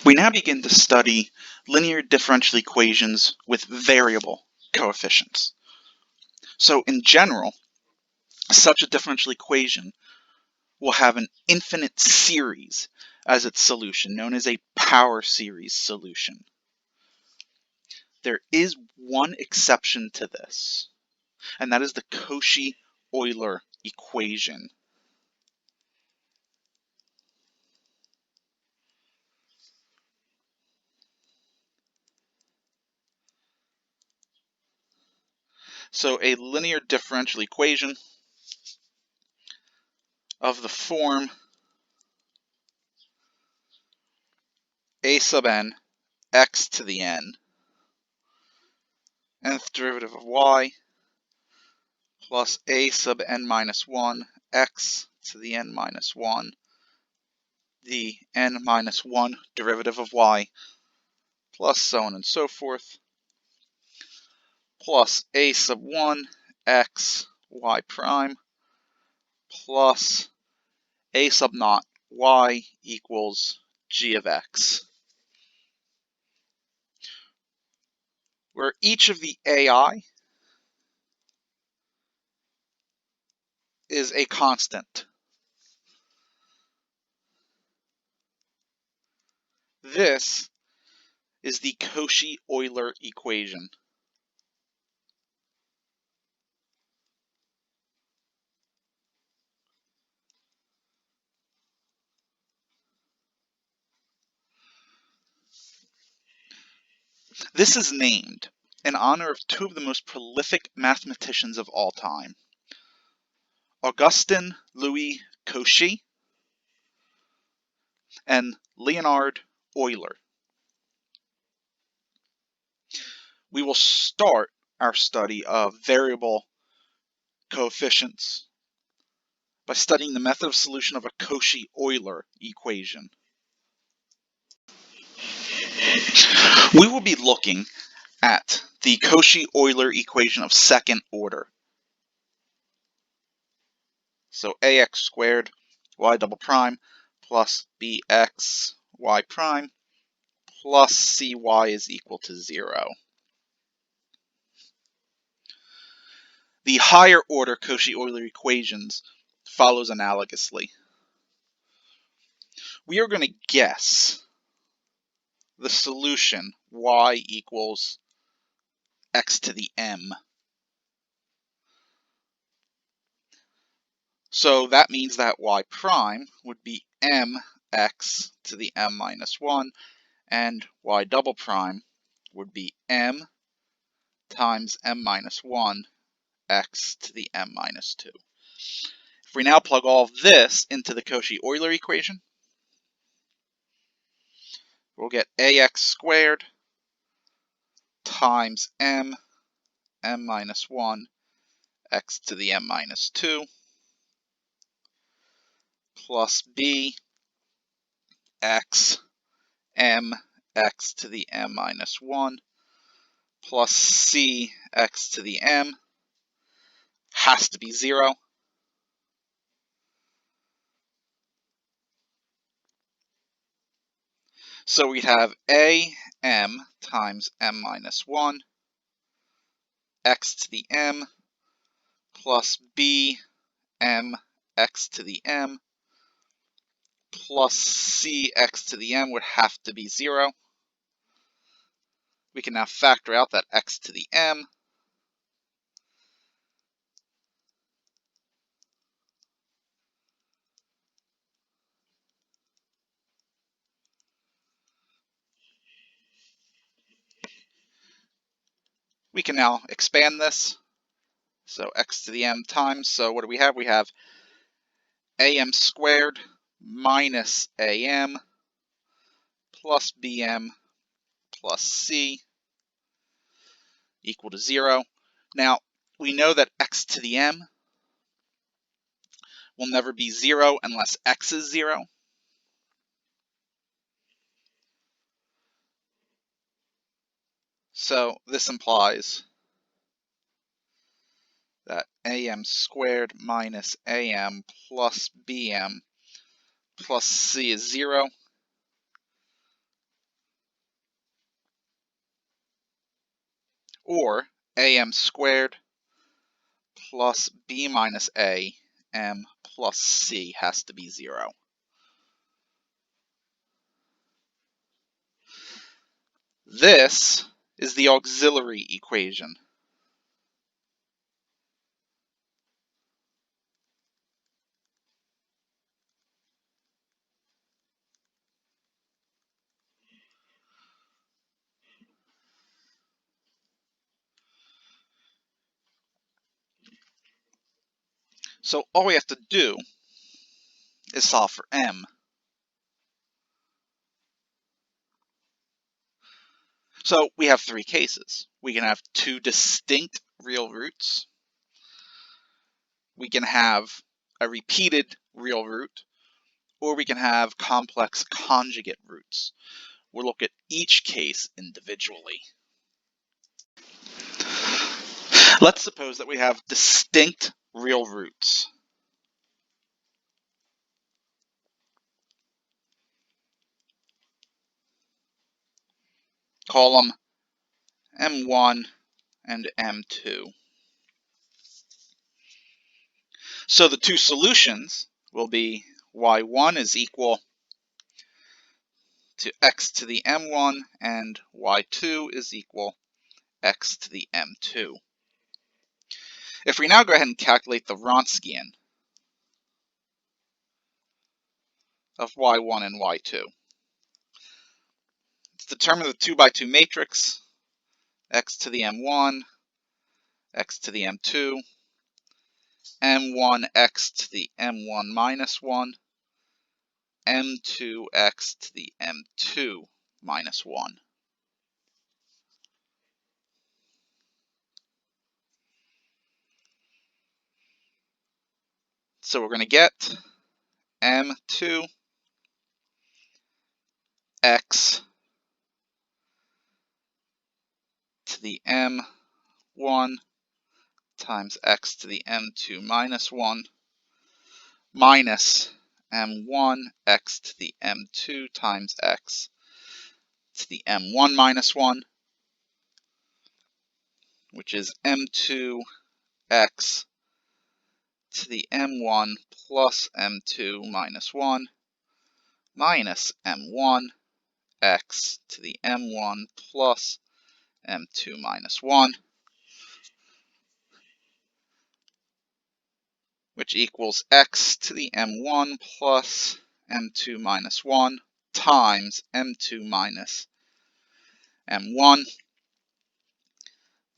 We now begin to study linear differential equations with variable coefficients. So in general, such a differential equation will have an infinite series as its solution, known as a power series solution. There is one exception to this, and that is the Cauchy-Euler equation. So a linear differential equation of the form a sub n x to the n, nth derivative of y, plus a sub n minus 1 x to the n minus 1, the n minus 1 derivative of y, plus so on and so forth, plus a sub 1 x y prime, plus a sub naught y equals g of x, where each of the ai is a constant. This is the Cauchy-Euler equation. This is named in honor of two of the most prolific mathematicians of all time, Augustin Louis Cauchy and Leonhard Euler. We will start our study of variable coefficients by studying the method of solution of a Cauchy-Euler equation. We will be looking at the Cauchy-Euler equation of second order. So ax squared y double prime plus bx y prime plus cy is equal to 0. The higher order Cauchy-Euler equations follows analogously. We are going to guess the solution y equals x to the m. So that means that y prime would be mx to the m minus 1, and y double prime would be m times m minus 1 x to the m minus 2. If we now plug all of this into the Cauchy-Euler equation, we'll get ax squared times m minus 1 x to the m minus 2 plus b x m x to the m minus 1 plus c x to the m has to be 0. So we have a m times m minus 1 x to the m plus b m x to the m plus c x to the m would have to be 0. We can now factor out that x to the m. We can now expand this. So x to the m times, so what do we have? We have am squared minus am plus bm plus c equal to 0. Now, we know that x to the m will never be 0 unless x is 0. So this implies that am squared minus am plus bm plus c is 0. or am squared plus b minus am plus c has to be 0. This is the auxiliary equation. So all we have to do is solve for m. So we have three cases. We can have two distinct real roots. We can have a repeated real root, or we can have complex conjugate roots. We'll look at each case individually. Let's suppose that we have distinct real roots. Call them m1 and m2. So the two solutions will be y1 is equal to x to the m1 and y2 is equal x to the m2. If we now go ahead and calculate the Wronskian of y1 and y2, let's determine the 2 by 2 matrix, x to the m1, x to the m2, m1x to the m1 minus 1, m2x to the m2 minus 1. So we're going to get m2 x to the m1 times x to the m2 minus 1 minus m1 x to the m2 times x to the m1 minus 1, which is m2 x to the m1 plus m2 minus 1 minus m1 x to the m1 plus m2 minus 1, which equals x to the m1 plus m2 minus 1 times m2 minus m1.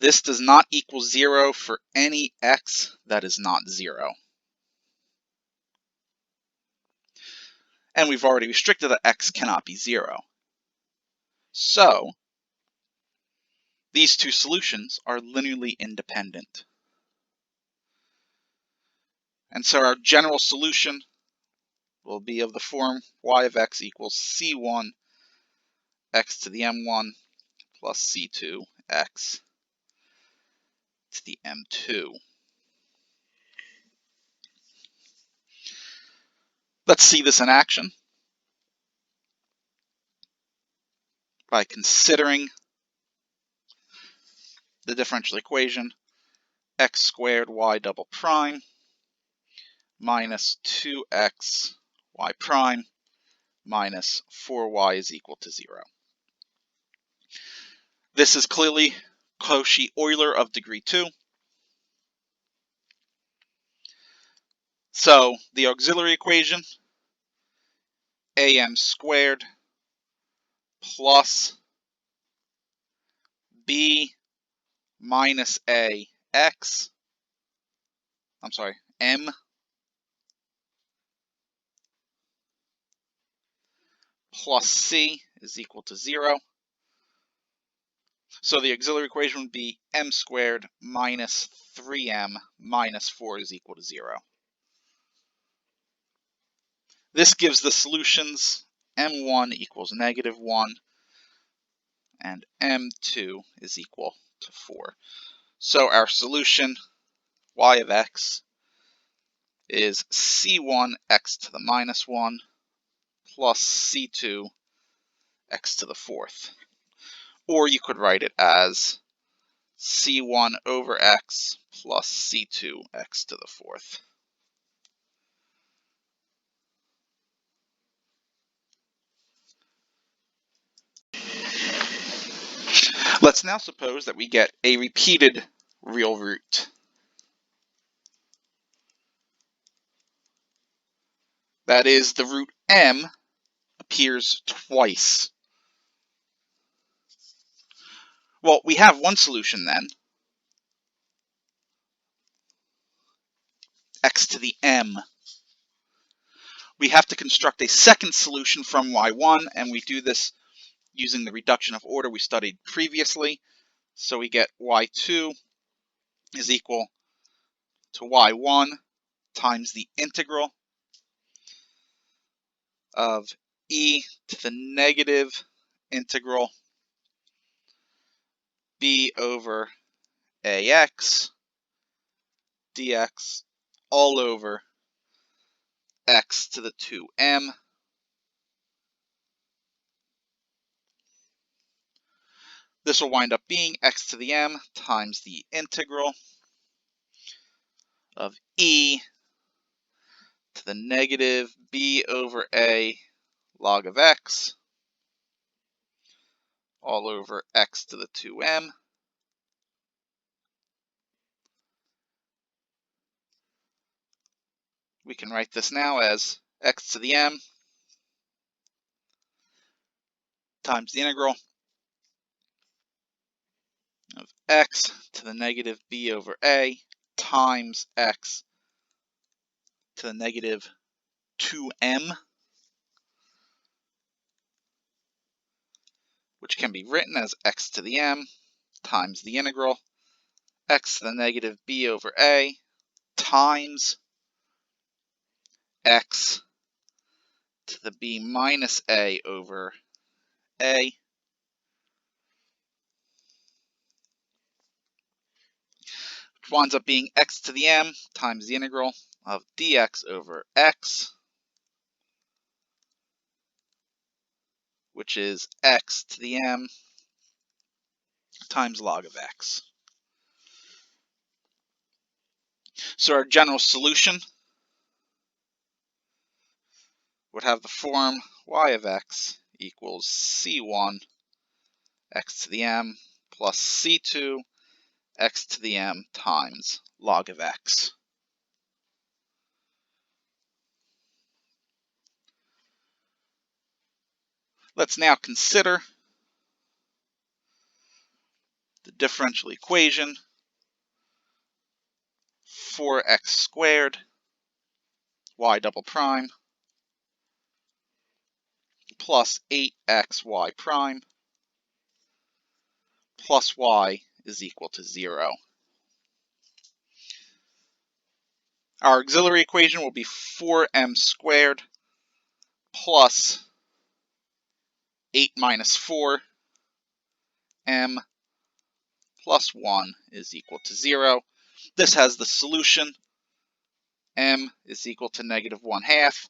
This does not equal 0 for any x that is not 0. And we've already restricted that x cannot be 0. So these two solutions are linearly independent. And so our general solution will be of the form y of x equals c1 x to the m1 plus c2 x to the m2. Let's see this in action by considering the differential equation x squared y double prime minus 2x y prime minus 4y is equal to 0. This is clearly Cauchy-Euler of degree 2. So the auxiliary equation, am squared plus b minus m plus c is equal to 0. So the auxiliary equation would be m squared minus 3m minus 4 is equal to 0. This gives the solutions m1 equals -1 and m2 is equal to 4. So our solution, y of x, is c1 x to the minus 1 plus c2 x to the 4th. Or you could write it as c1 over x plus c2 x to the fourth. Let's now suppose that we get a repeated real root. That is, the root m appears twice. Well, we have one solution then, x to the m. We have to construct a second solution from y1, and we do this using the reduction of order we studied previously. So we get y2 is equal to y1 times the integral of e to the negative integral b over ax dx all over x to the 2m. This will wind up being x to the m times the integral of e to the negative b over a log of x all over x to the 2m. We can write this now as x to the m times the integral of x to the negative b over a times x to the negative 2m, which can be written as x to the m times the integral x to the negative b over a times x to the b minus a over a, which winds up being x to the m times the integral of dx over x, which is x to the m times log of x. So our general solution would have the form y of x equals c1 x to the m plus c2 x to the m times log of x. Let's now consider the differential equation 4x squared y double prime plus 8xy prime plus y is equal to 0. Our auxiliary equation will be 4m squared plus 8 minus 4m plus 1 is equal to 0. This has the solution m is equal to negative 1/2,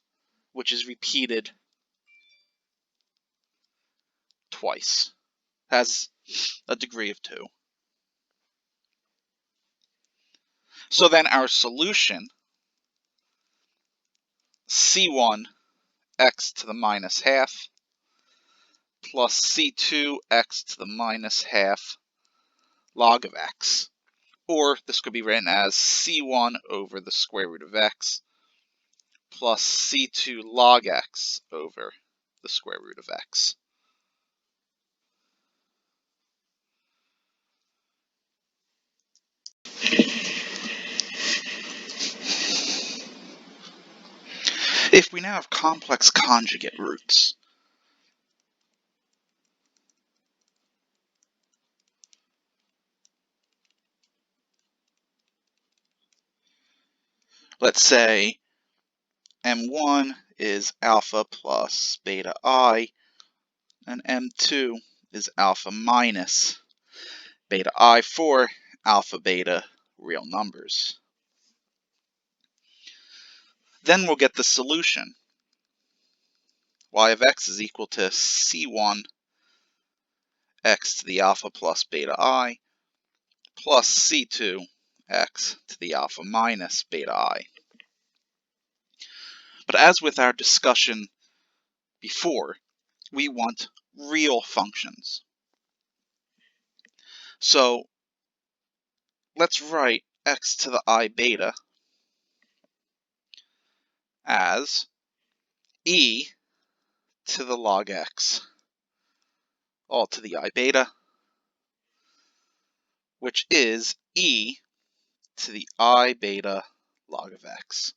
which is repeated twice, has a degree of 2. So then our solution, c1 x to the minus half plus c2 x to the minus half log of x, or this could be written as c1 over the square root of x plus c2 log x over the square root of x. If we now have complex conjugate roots, let's say m1 is alpha plus beta I, and m2 is alpha minus beta I for alpha beta real numbers. Then we'll get the solution. Y of x is equal to c1 x to the alpha plus beta I plus c2 x to the alpha minus beta I. But as with our discussion before, we want real functions. So let's write x to the I beta as e to the log x all to the I beta, which is e to the I beta log of x.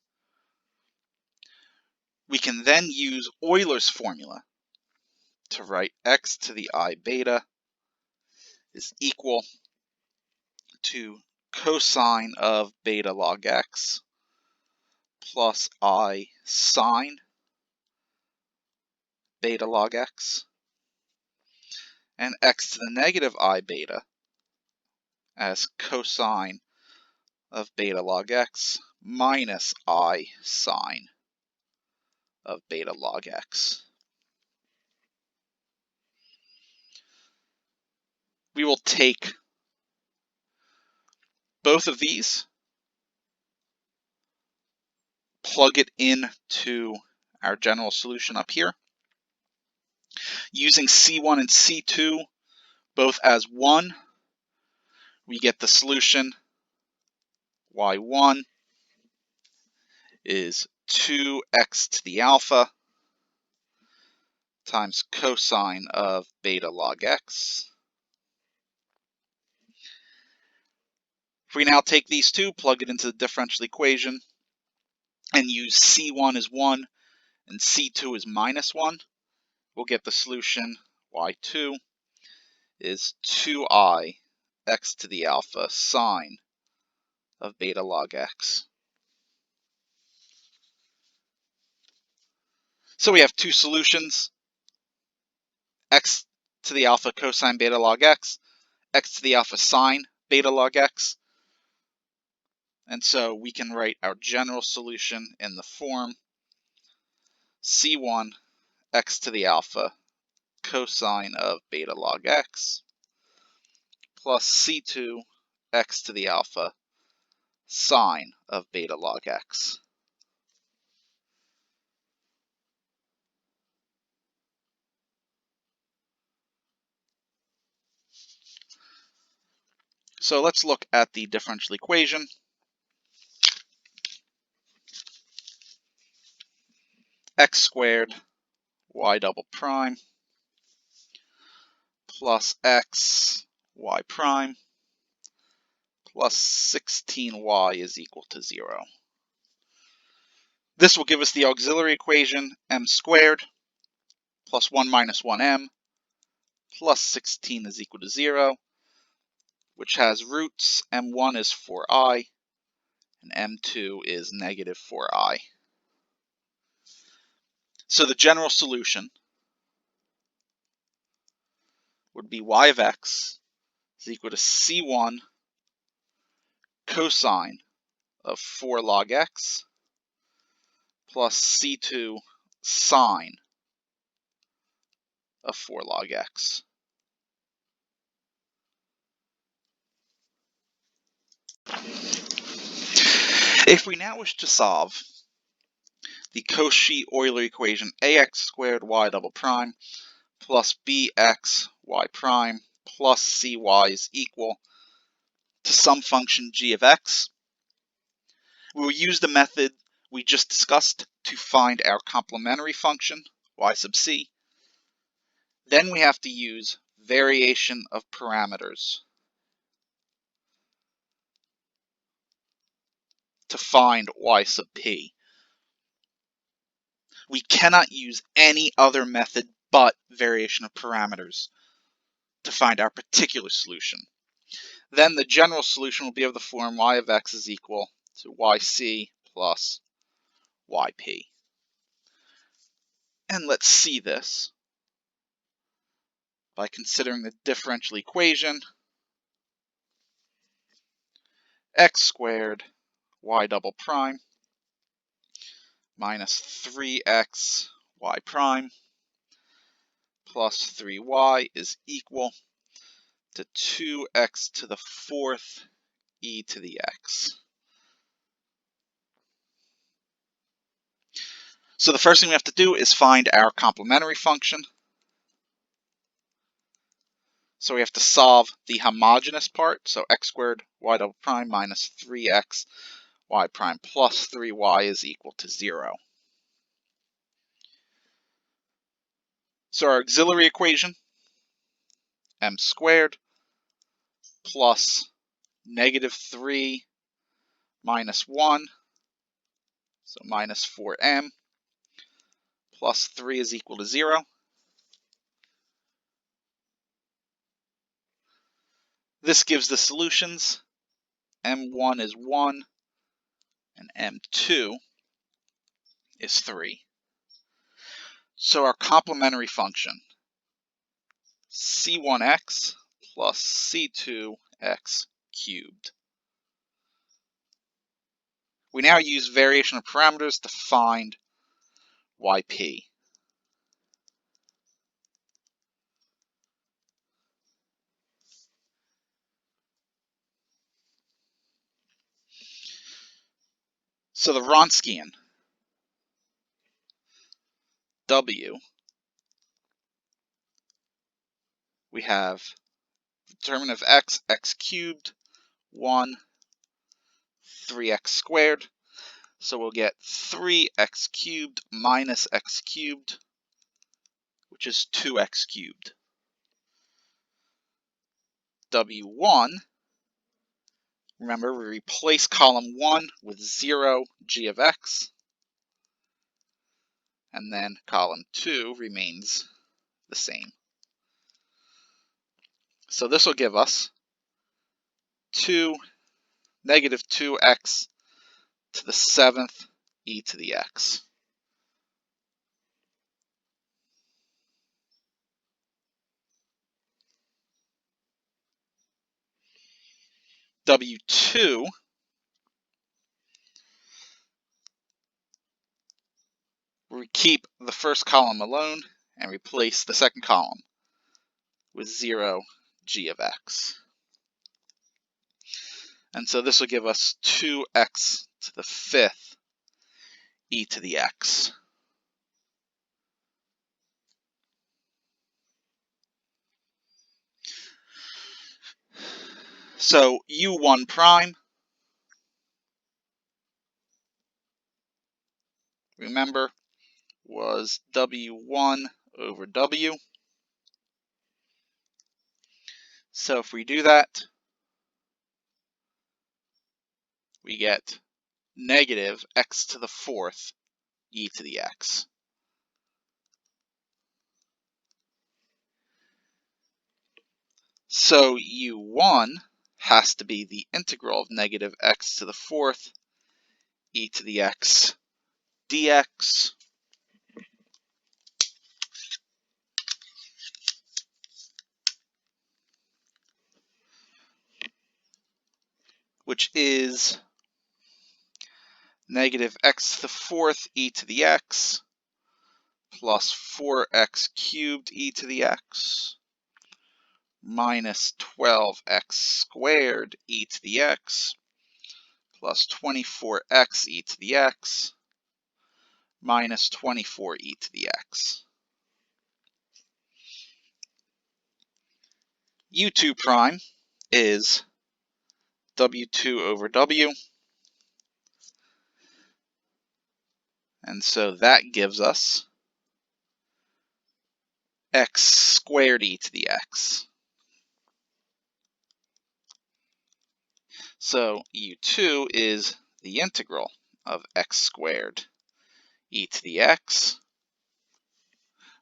We can then use Euler's formula to write x to the I beta is equal to cosine of beta log x plus I sine beta log x, and x to the negative I beta as cosine of beta log x minus I sine of beta log x. We will take both of these, plug it into our general solution up here. Using C1 and C2 both as 1, we get the solution y1 is 2x to the alpha times cosine of beta log x. If we now take these two, plug it into the differential equation, and use C1 as 1 and C2 as minus 1, we'll get the solution y2 is 2I x to the alpha sine of beta log x. So we have two solutions, x to the alpha cosine beta log x, x to the alpha sine beta log x. And so we can write our general solution in the form C1 x to the alpha cosine of beta log x plus C2 x to the alpha sine of beta log x. So let's look at the differential equation. X squared y double prime plus x y prime plus 16y is equal to 0. This will give us the auxiliary equation m squared plus 1 minus 1m plus 16 is equal to 0, which has roots. M1 is 4i and M2 is negative 4i. So the general solution would be y of x is equal to C1 cosine of 4 log x plus C2 sine of 4 log x. If we now wish to solve the Cauchy-Euler equation ax squared y double prime plus bx y prime plus cy is equal to some function g of x, we will use the method we just discussed to find our complementary function, y sub c. Then we have to use variation of parameters to find y sub p. We cannot use any other method but variation of parameters to find our particular solution. Then the general solution will be of the form y of x is equal to yc plus yp. And let's see this by considering the differential equation x squared y double prime minus 3x y prime plus 3y is equal to 2x to the 4th e to the x. So the first thing we have to do is find our complementary function. So we have to solve the homogeneous part. So x squared y double prime minus 3x y prime plus 3y is equal to 0. So our auxiliary equation, m squared plus negative 3 minus 1, so minus 4m, plus 3 is equal to 0. This gives the solutions. M1 is 1, and M2 is 3. So our complementary function, C1x plus C2x cubed. We now use variation of parameters to find YP. So the Wronskian W, we have determinant of x, x cubed, 1, 3x squared. So we'll get 3x cubed minus x cubed, which is 2x cubed. W1, remember we replace column 1 with 0 g of x, and then column 2 remains the same. So this will give us negative 2x to the 7th e to the x. W2, we keep the first column alone and replace the second column with 0 g of x. And so this will give us 2x to the 5th e to the x. So u1 prime, remember, was w1 over w. So if we do that, we get negative x to the 4th e to the x. So u1 has to be the integral of negative x to the 4th e to the x dx, which is negative x to the 4th e to the x plus 4x cubed e to the x minus 12x squared e to the x plus 24x e to the x minus 24 e to the x. u2 prime is w2 over w, and so that gives us x squared e to the x. So u2 is the integral of x squared e to the x,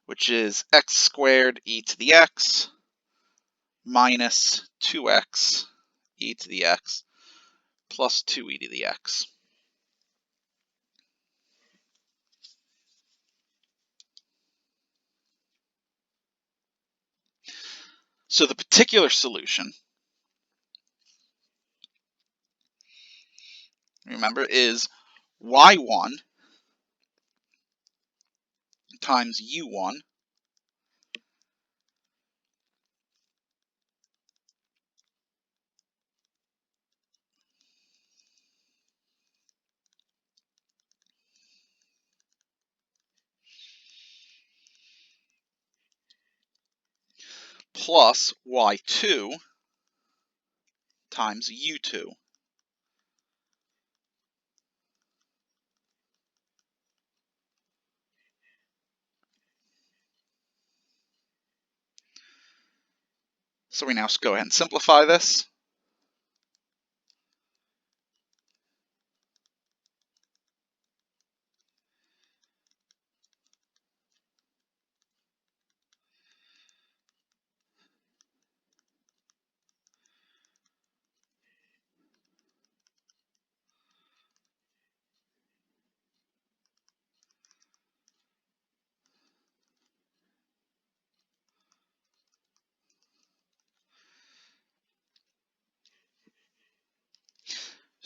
which is x squared e to the x minus 2x e to the x plus 2e to the x. So the particular solution, remember, is y1 times u1 plus y2 times u2. So we now go ahead and simplify this.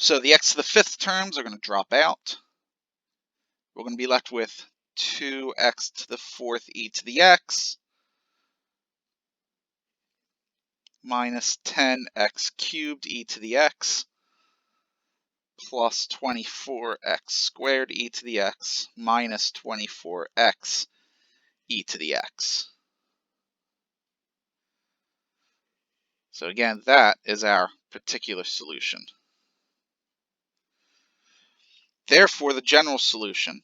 So the x to the fifth terms are going to drop out. We're going to be left with 2x to the fourth e to the x minus 10x cubed e to the x plus 24x squared e to the x minus 24x e to the x. So again, that is our particular solution. Therefore, the general solution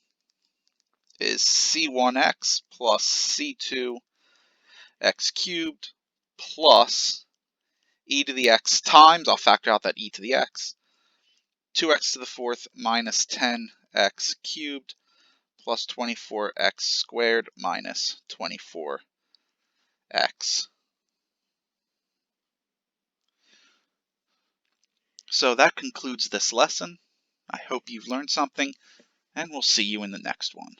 is c1x plus c2x cubed plus e to the x times, I'll factor out that e to the x, 2x to the fourth minus 10x cubed plus 24x squared minus 24x. So that concludes this lesson. I hope you've learned something, and we'll see you in the next one.